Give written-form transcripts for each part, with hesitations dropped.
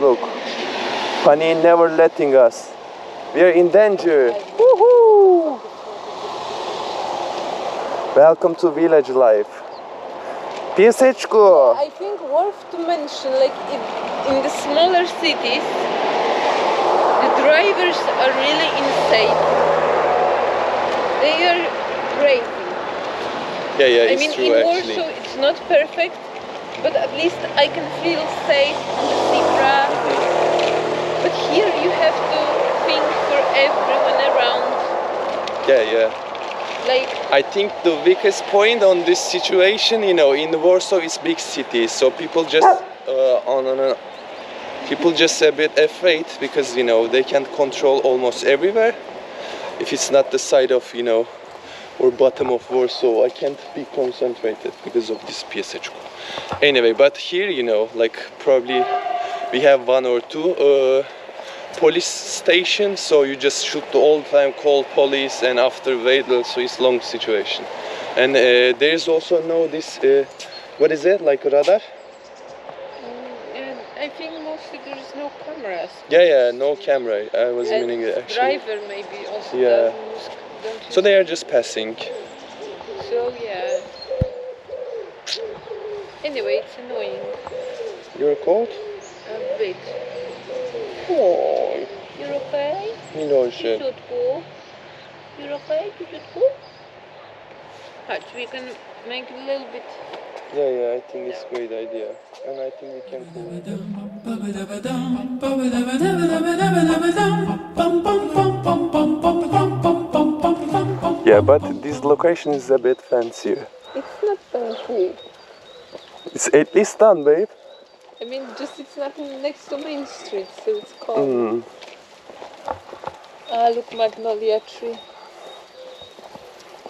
look. Honey never letting us. We are in danger. Woohoo! Welcome to village life. Pieseczko! I think worth to mention, like in the smaller cities, the drivers are really insane. They are crazy. Yeah, I it's mean, true in actually. Warsaw it's not perfect, but at least I can feel safe on the zebra. But here you have to think for everyone around. Yeah. Like, I think the weakest point on this situation, in Warsaw is big cities, so people just people just a bit afraid because they can't control almost everywhere. If it's not the side of or bottom of Warsaw, I can't be concentrated because of this pieseczko. Anyway, but here like probably we have one or two police station, so you just should all the time call police and after wait, so it's long situation. And there's also this what is it, like radar? and I think mostly there is no cameras. Yeah, no camera. I was And meaning it actually. driver maybe also Yeah. don't So they are just passing. So yeah. Anyway, it's annoying. You're cold? A bit. Oh, You're okay? Milosze. Cutku? You're okay, cutku? Hot, we can make a little bit. Yeah, I think it's a great idea. And I think we can Yeah, but this location is a bit fancier. It's not fancy. It's at least done, babe. I mean, just it's not next to Main Street, so it's called. Ah, look, magnolia tree.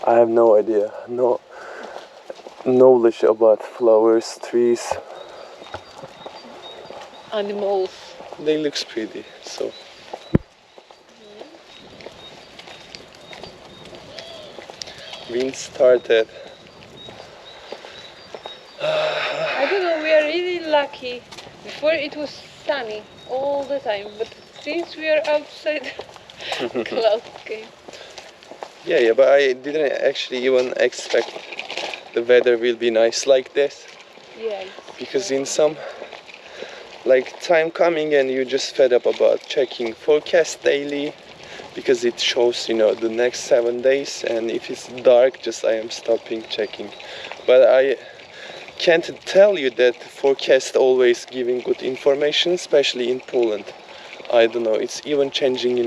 I have no idea. No knowledge about flowers, trees. Animals. They look pretty, so. Wind started. I don't know, we are really lucky. Before it was sunny all the time, but since we are outside, clouds came. Yeah, but I didn't actually even expect the weather will be nice like this. Yeah. Because in some time coming and you just fed up about checking forecast daily because it shows the next 7 days, and if it's dark just I am stopping checking. But I can't tell you that forecast always giving good information, especially in Poland. I don't know, it's even changing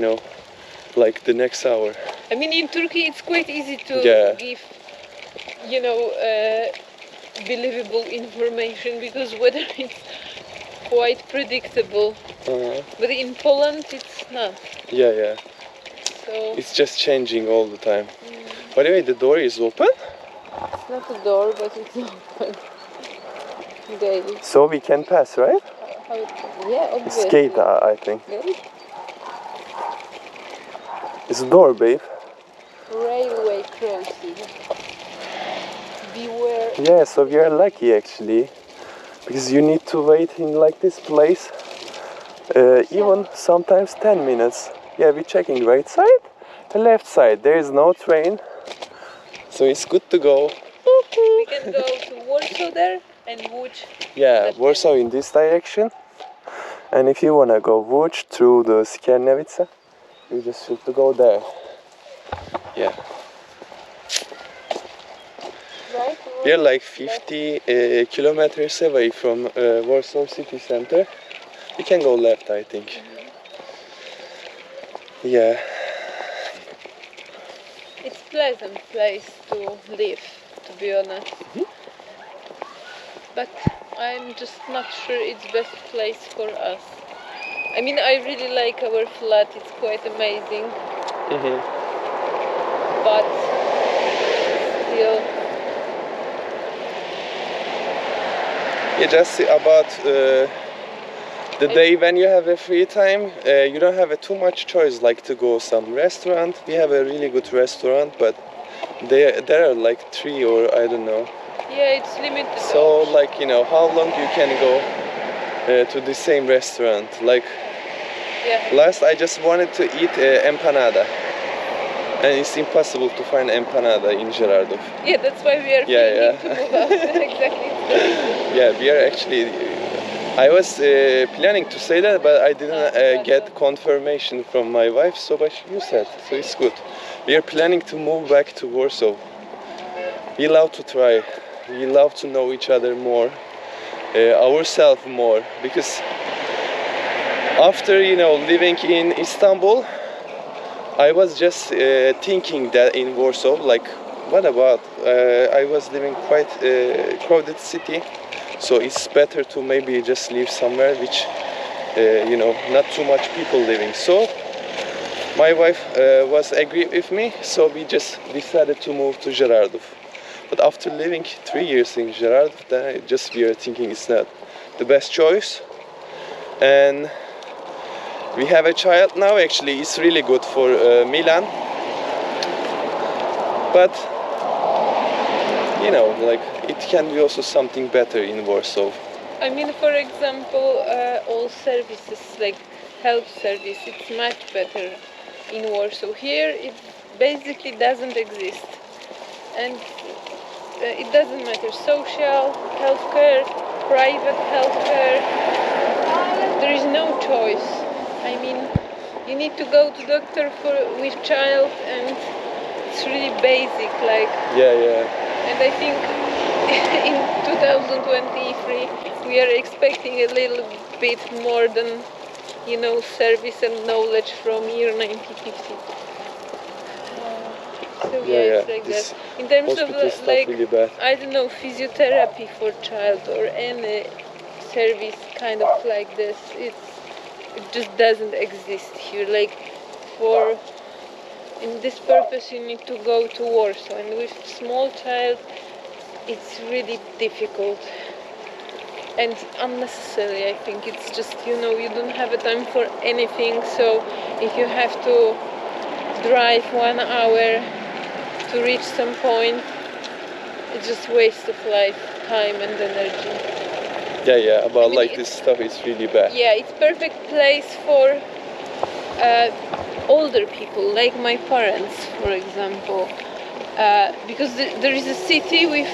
like the next hour. I mean, in Turkey it's quite easy to give believable information because weather is quite predictable. But in Poland it's not. Yeah. So it's just changing all the time. By the way, the door is open? It's not a door, but it's open. Gate. So we can pass, right? Yeah, obviously. It's gate, I think. Gate? It's a door, babe. Railway crossing. Beware. Yeah, so we are lucky actually, because you need to wait in like this place, even sometimes 10 minutes. Yeah, we're checking right side, the left side. There is no train, so it's good to go. We can go to Warsaw there and Łódź. Yeah, Warsaw in this direction, and if you wanna go Łódź through the Skierniewice, you just have to go there. Yeah. Right? We are like 50 kilometers away from Warsaw city center. We can go left, I think. Yeah. It's a pleasant place to live, to be honest. But I'm just not sure it's best place for us. I mean, I really like our flat, it's quite amazing. But still. Yeah, just about the day when you have a free time, you don't have too much choice, like to go some restaurant. We have a really good restaurant, but there are like 3 or I don't know. Yeah, it's limited. So like how long you can go. to the same restaurant. Like Yeah. last, I just wanted to eat empanada, and it's impossible to find empanada in Gerardów. Yeah, that's why we are Yeah, thinking to move out. Exactly. It's the reason. Yeah, we are actually. I was planning to say that, but I didn't get confirmation from my wife. So, but you said, so it's good. We are planning to move back to Warsaw. We love to try. We love to know each other more, ourselves more, because after living in Istanbul, I was just thinking that in Warsaw, like, what about? I was living quite crowded city, so it's better to maybe just live somewhere which, not too much people living. So my wife was agree with me, so we just decided to move to Gerardów. But after living 3 years in Gerardów, then we are thinking it's not the best choice, and we have a child now. Actually, it's really good for Milan, but like it can be also something better in Warsaw. I mean, for example, all services like health service, it's much better in Warsaw. Here, it basically doesn't exist, and it doesn't matter. Social healthcare, private healthcare, there is no choice. I mean, you need to go to doctor with child, and it's really basic. Like Yeah. and I think in 2023 we are expecting a little bit more than service and knowledge from year 1950. So it's like that. In terms of like really bad. I don't know, physiotherapy for child or any service kind of like this, it just doesn't exist here. Like in this purpose you need to go to Warsaw, and with small child it's really difficult and unnecessary. I think it's just you don't have a time for anything, so if you have to drive 1 hour to reach some point, it's just waste of life, time and energy. Yeah, about like this stuff is really bad. Yeah, it's perfect place for older people, like my parents, for example, because there is a city with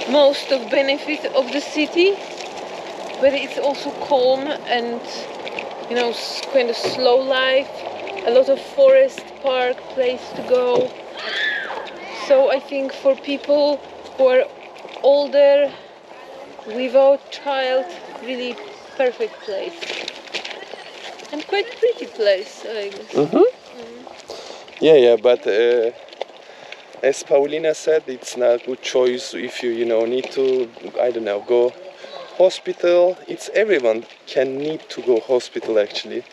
most of benefit of the city, but it's also calm and kind of slow life, a lot of forest, park, place to go. So I think for people who are older, without child, really perfect place. And quite pretty place, I guess. Yeah, but as Paulina said, it's not a good choice if you need to, I don't know, go hospital. It's everyone can need to go hospital actually.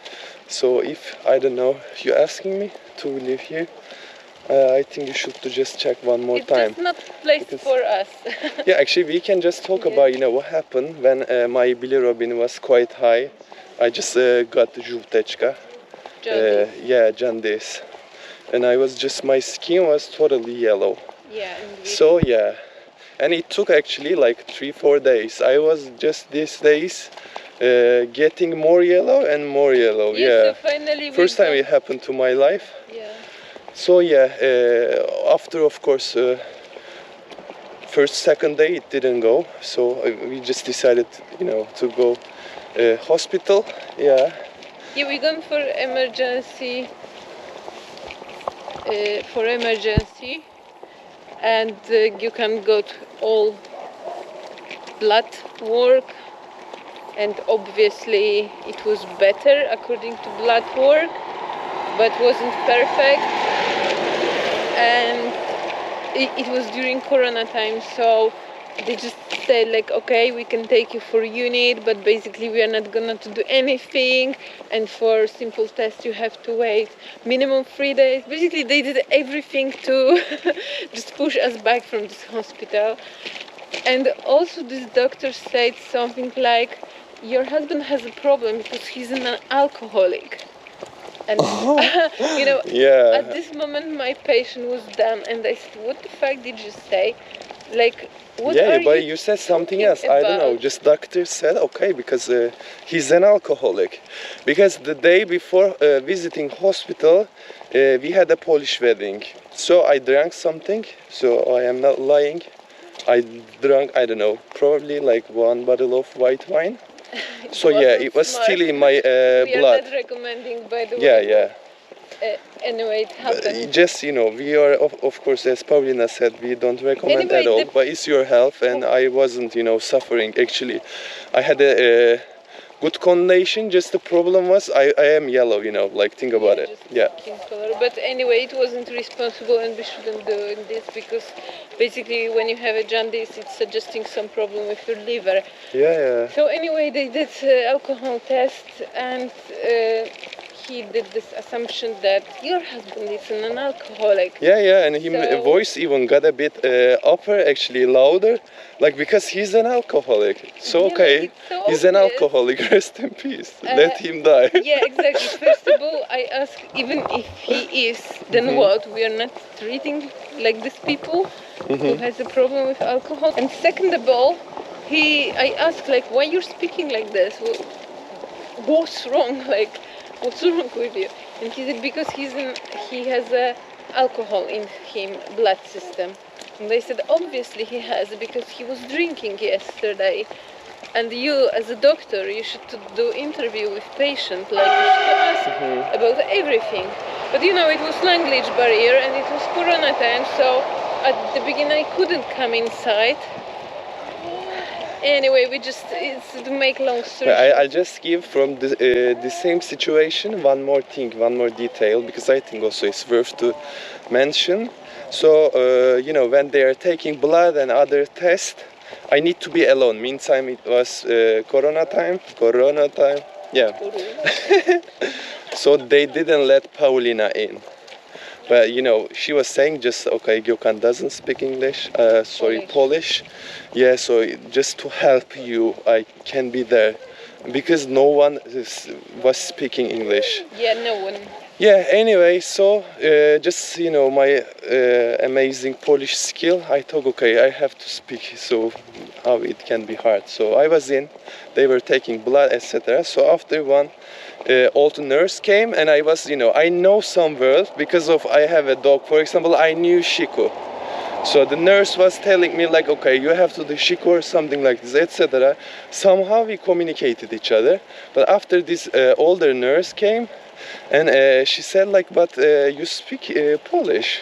So if, I don't know, you're asking me to live here, I think you should to just check one more time. It's not placed for us. Yeah, actually we can just talk about what happened when my bilirubin was quite high. I just got żółteczka. Jaundice. And my skin was totally yellow. Yeah. So and it took actually like 3-4 days. I was just these days getting more yellow and more yellow. So finally first time it happened to my life. Yeah. So after of course second day it didn't go. So we just decided to go hospital. Yeah, we gone for emergency. And you can got all blood work, and obviously it was better according to blood work, but wasn't perfect, and it was during Corona time, so they just said like, okay, we can take you for unit, but basically we are not gonna to do anything, and for simple tests you have to wait minimum 3 days. Basically they did everything to just push us back from this hospital. And also this doctor said something like, your husband has a problem because he's an alcoholic. And at this moment my patient was done, and I said, what the fuck did you say? Like, what Yeah, are but you you said something talking else. I don't know. about? Just doctor said okay because he's an alcoholic. Because the day before visiting hospital, we had a Polish wedding. So I drank something. So I am not lying. I drank, I don't know, probably like 1 bottle of white wine. So yeah, wasn't it was smart. still in my We are blood. not recommending, by the Yeah, way. yeah. Anyway, it happened. Just, you know, we are, of course, as Paulina said, we don't recommend Anyway, at all, the- but it's your health, and I wasn't, you know, suffering. Actually, I had a good condition, just the problem was I am yellow, you know, like, think about it. Just Yeah. skin color. But anyway, it wasn't responsible, and we shouldn't do this because basically, when you have a jaundice, it's suggesting some problem with your liver. Yeah, yeah. So anyway, they did alcohol test, and he did this assumption that your husband is an alcoholic. Yeah, yeah, and his So- voice even got a bit upper, actually louder, like because he's an alcoholic. So Yeah, okay, it's so he's an obvious. alcoholic. Rest in peace. Let him die. Yeah, exactly. First of all, I ask, even if he is, then what? We are not treating like these people who has a problem with alcohol. And second of all, I ask like, why you're speaking like this? What's wrong? Like, what's wrong with you? And he said because he has alcohol in him blood system. And they said obviously he has because he was drinking yesterday. And you, as a doctor, you should do interview with patient, like you should ask about everything. But you know, it was language barrier and it was Corona time, so at the beginning I couldn't come inside. Anyway, it's to make long story short. I'll just give from the same situation one more thing, one more detail, because I think also it's worth to mention. So, you know, when they are taking blood and other tests, I need to be alone. Meantime, it was Corona time, yeah. So they didn't let Paulina in. But you know, she was saying just okay, Gokhan doesn't speak English, Polish. Yeah, so just to help you, I can be there because no one was speaking English. Yeah, no one. Yeah, anyway, so just, you know, my amazing Polish skill, I thought, okay, I have to speak, so how it can be hard. So I was in, they were taking blood, etc. So after one, old nurse came and I was, you know, I know some words because of I have a dog, for example, I knew Shiku. So the nurse was telling me like, okay, you have to do Shiku or something like this, etc. Somehow we communicated each other. But after this older nurse came, and she said like, but you speak Polish,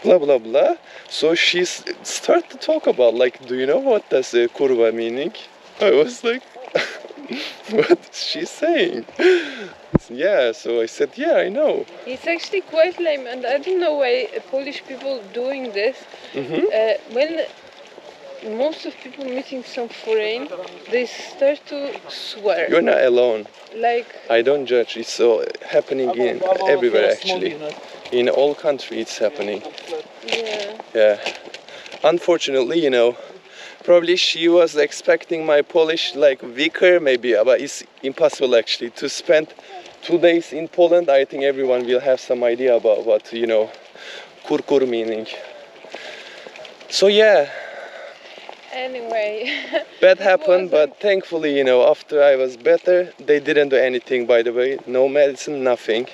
blah blah blah. So she started to talk about like, do you know what does kurwa meaning? I was like, what is she saying? Yeah, so I said, yeah, I know. It's actually quite lame, and I don't know why Polish people doing this. When most of people meeting some foreign, they start to swear. You're not alone. Like, I don't judge. It's so happening in everywhere actually. In all countries it's happening. yeah. Yeah. Unfortunately, you know, probably she was expecting my Polish like weaker maybe, but it's impossible actually to spend 2 days in Poland. I think everyone will have some idea about what, you know, kurkur meaning. So yeah. Anyway. Bad happened, but thankfully, you know, after I was better, they didn't do anything, by the way. No medicine, nothing.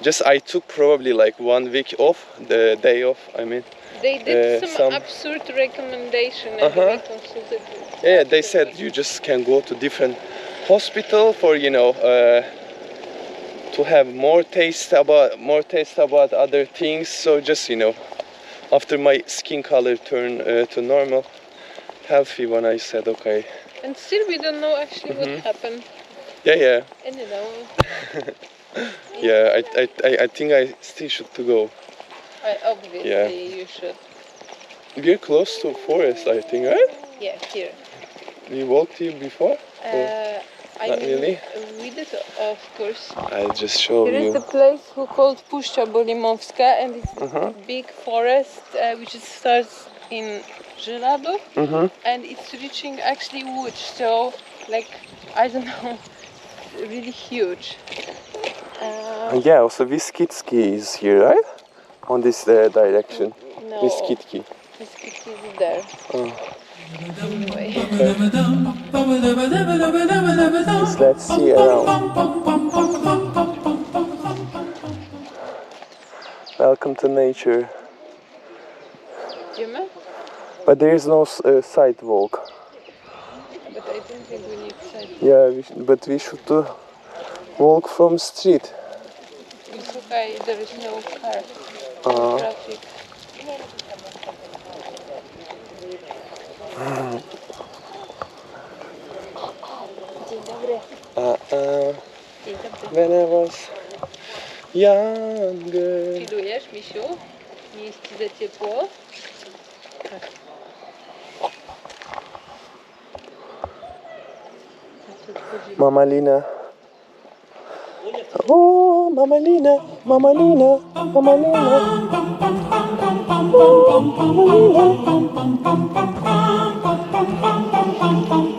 Just I took probably like 1 week off, the day off, I mean. They did some absurd recommendation and we consulted. Yeah, they said you just can go to different hospital for, you know, to have more taste about other things. So just, you know, after my skin color turned to normal, healthy one, I said okay. And still we don't know actually what happened. Yeah, yeah. And you know. Yeah, I think I still should to go. Obviously you should. We're close to forest, I think, right? Yeah, here. We walked here before? Not really? We did, of course. I'll just show There you. is a place called Puszcza Bolimowska, and it's a big forest which starts in Żeladow, and it's reaching actually Łódź, so like, I don't know, really huge. Yeah, also Wiskitski is here, right? On this direction. No. Wiskitki. This kitty is there. Oh. Anyway. Let's see around. Welcome to nature. Idziemy? But there is no sidewalk. But I don't think we need side. Yeah, but we should walk from street. It's okay, there is no car. Uh, Traffic. Dzień dobry. Dzień dobry. When I was younger. Chillujesz, misiu? Nie jest ci za ciepło? Tak. Mama Lina. Oh, Mama Lina, Mama Lina, Mama Lina. Mama Lina.